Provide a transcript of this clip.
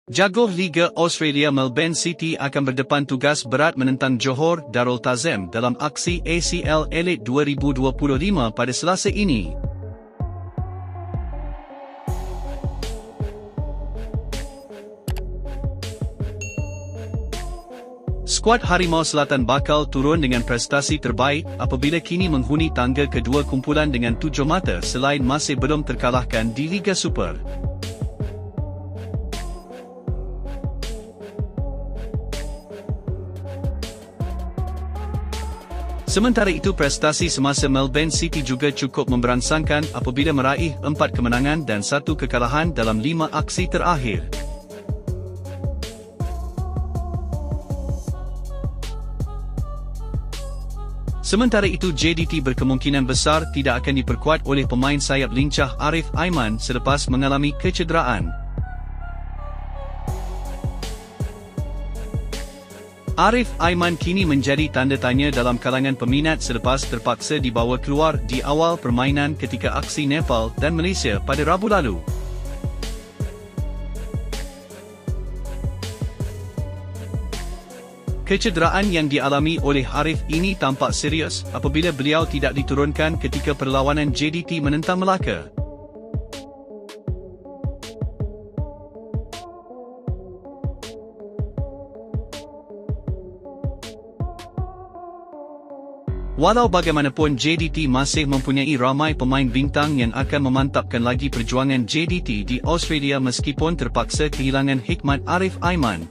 Jagoh Liga Australia Melbourne City akan berdepan tugas berat menentang Johor Darul Tazim dalam aksi ACL Elite 2025 pada Selasa ini. Skuad Harimau Selatan bakal turun dengan prestasi terbaik apabila kini menghuni tangga kedua kumpulan dengan 7 mata selain masih belum terkalahkan di Liga Super. Sementara itu, prestasi semasa Melbourne City juga cukup memberangsangkan apabila meraih 4 kemenangan dan 1 kekalahan dalam 5 aksi terakhir. Sementara itu, JDT berkemungkinan besar tidak akan diperkuat oleh pemain sayap lincah Arif Aiman selepas mengalami kecederaan. Arif Aiman kini menjadi tanda tanya dalam kalangan peminat selepas terpaksa dibawa keluar di awal permainan ketika aksi Nepal dan Malaysia pada Rabu lalu. Kecederaan yang dialami oleh Arif ini tampak serius apabila beliau tidak diturunkan ketika perlawanan JDT menentang Melaka. Walau bagaimanapun, JDT masih mempunyai ramai pemain bintang yang akan memantapkan lagi perjuangan JDT di Australia meskipun terpaksa kehilangan hikmat Arif Aiman.